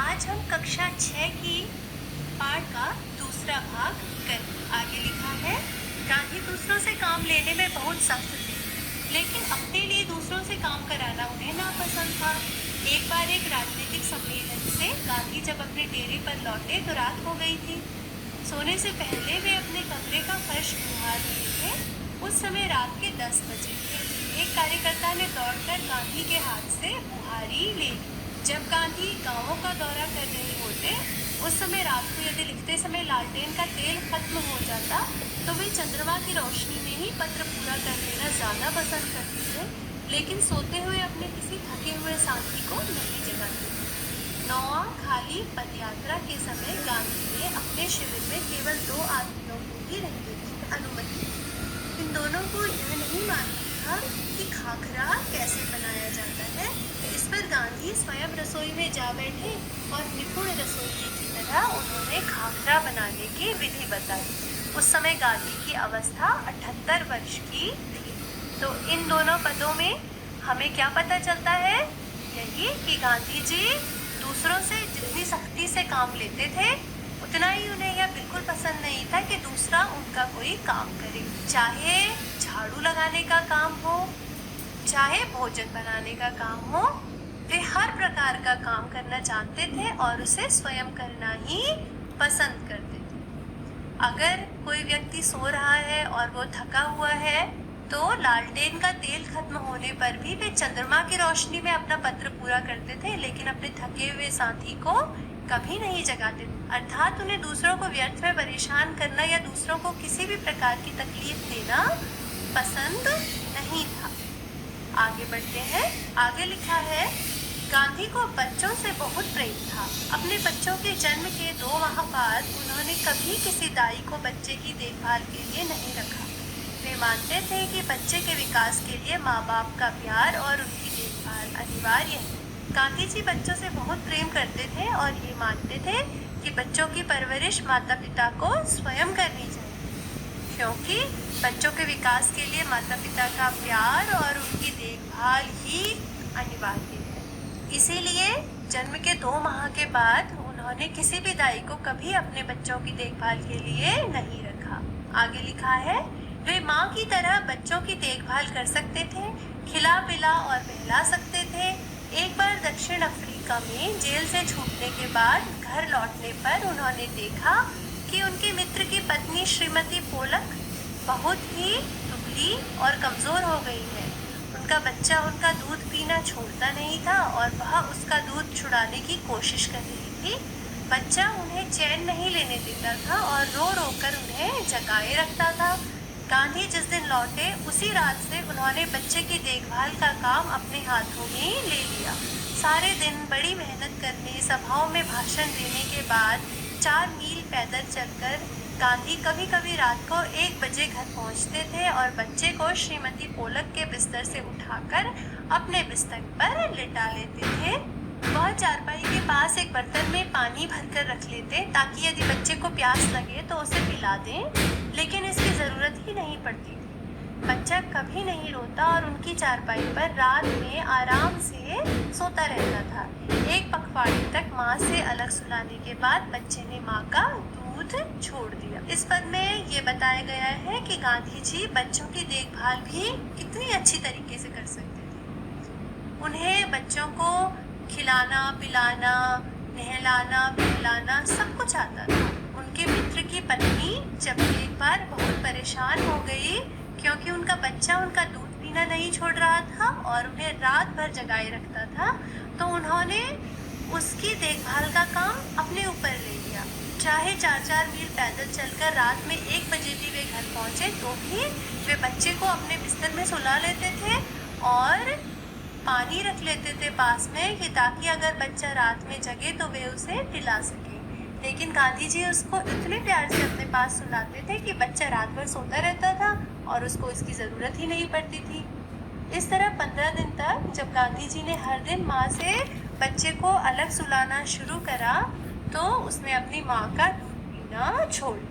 आज हम कक्षा 6 की पाठ का दूसरा भाग कर आगे लिखा है। गांधी दूसरों से काम लेने में बहुत सख्त थे, लेकिन अपने लिए दूसरों से काम कराना उन्हें नापसंद था। एक बार एक राजनीतिक सम्मेलन से गांधी जब अपने डेरे पर लौटे तो रात हो गई थी। सोने से पहले वे अपने कमरे का फर्श बुहार रहे थे। उस समय रात के 10 बजे थे। एक कार्यकर्ता ने दौड़कर गांधी के हाथ से बुहारी ले ली। जब गांधी गांवों का दौरा कर रहे होते, उस समय रात को यदि लिखते समय लालटेन का तेल खत्म हो जाता तो वे चंद्रमा की रोशनी में ही पत्र पूरा कर लेना ज्यादा पसंद करते थे, लेकिन सोते हुए अपने किसी थके हुए साथी को नहीं जगाते थे। नौवा खाली पदयात्रा के समय गांधी ने अपने शिविर में केवल 2 आदमियों को ही रहने की अनुमति दी। इन दोनों को यह नहीं मालूम था कि खाखरा कैसे बनाया जाता है। इस पर गांधी स्वयं रसोई में जा बैठे और निपुण रसोइये की तरह उन्होंने खाखरा बनाने की विधि बताई। उस समय गांधी की अवस्था 78 वर्ष की थी। तो इन दोनों पदों में हमें क्या पता चलता है? यही कि गांधी जी दूसरों से जितनी सख्ती से काम लेते थे, उतना ही उन्हें यह बिल्कुल पसंद नहीं था कि दूसरा उनका कोई काम करे। चाहे झाड़ू लगाने का काम हो, चाहे भोजन बनाने का काम हो, वे हर प्रकार का काम करना जानते थे और उसे स्वयं करना ही पसंद करते थे। अगर कोई व्यक्ति सो रहा है और वो थका हुआ है, तो लालटेन का तेल खत्म होने पर भी वे चंद्रमा की रोशनी में अपना पत्र पूरा करते थे, लेकिन अपने थके हुए साथी को कभी नहीं जगाते थे। अर्थात उन्हें दूसरों को व्यर्थ में परेशान करना या दूसरों को किसी भी प्रकार की तकलीफ देना पसंद नहीं था। आगे बढ़ते हैं। आगे लिखा है, गांधी को बच्चों से बहुत प्रेम था। अपने बच्चों के जन्म के 2 माह बाद उन्होंने कभी किसी दाई को बच्चे की देखभाल के लिए नहीं रखा। वे मानते थे कि बच्चे के विकास के लिए माँ बाप का प्यार और उनकी देखभाल अनिवार्य है। गांधी जी बच्चों से बहुत प्रेम करते थे और ये मानते थे कि बच्चों की परवरिश माता पिता को स्वयं करनी चाहिए, क्योंकि बच्चों के विकास के लिए माता पिता का प्यार और उनकी देखभाल ही अनिवार्य है। इसीलिए जन्म के 2 माह के बाद उन्होंने किसी भी दाई को कभी अपने बच्चों की देखभाल के लिए नहीं रखा। आगे लिखा है, वे माँ की तरह बच्चों की देखभाल कर सकते थे, खिला पिला और बहला सकते थे। एक बार दक्षिण अफ्रीका में जेल से छूटने के बाद घर लौटने पर उन्होंने देखा कि उनके मित्र की पत्नी श्रीमती पोलक बहुत ही दुबली और कमजोर हो गई है। उनका बच्चा उनका दूध पीना छोड़ता नहीं था और वह उसका दूध छुड़ाने की कोशिश कर रही थी। बच्चा उन्हें चैन नहीं लेने देता था और रो रो कर उन्हें जगाए रखता था। गांधी जिस दिन लौटे उसी रात से उन्होंने बच्चे की देखभाल का काम अपने हाथों में ले लिया। सारे दिन बड़ी मेहनत करने, सभाओं में भाषण देने के बाद 4 मील पैदल चलकर गांधी कभी कभी रात को 1 बजे घर पहुंचते थे और बच्चे को श्रीमती पोलक के बिस्तर से उठाकर अपने बिस्तर पर लिटा लेते थे। वह चारपाई के पास एक बर्तन में पानी भरकर रख लेते ताकि यदि बच्चे को प्यास लगे तो उसे पिला दें, लेकिन इसकी जरूरत ही नहीं पड़ती थी। बच्चा कभी नहीं रोता और उनकी चारपाई पर रात में आराम से सोता रहता था। एक पखवाड़े तक माँ से अलग सुलाने के बाद बच्चे ने माँ का दूध छोड़ दिया। इस पद में ये बताया गया है कि गांधी जी बच्चों की देखभाल भी कितनी अच्छी तरीके से कर सकते थे। उन्हें बच्चों को खिलाना, पिलाना, नहलाना, बहलाना सब कुछ आता था। उनके मित्र की पत्नी जब एक बार बहुत परेशान हो गई क्योंकि उनका बच्चा उनका दूध पीना नहीं छोड़ रहा था और उन्हें रात भर जगाए रखता था, तो उन्होंने उसकी देखभाल का काम अपने ऊपर ले लिया। चाहे 4-4 मील पैदल चलकर रात में 1 बजे भी वे घर पहुंचे तो भी वे बच्चे को अपने बिस्तर में सुला लेते थे और पानी रख लेते थे पास में कि ताकि अगर बच्चा रात में जगे तो वे उसे पिला सके। लेकिन गांधी जी उसको इतने प्यार से अपने पास सुलाते थे कि बच्चा रात भर सोता रहता था और उसको इसकी ज़रूरत ही नहीं पड़ती थी। इस तरह 15 दिन तक जब गांधी जी ने हर दिन माँ से बच्चे को अलग सुलाना शुरू करा तो उसने अपनी माँ का दूध पीना छोड़ दिया।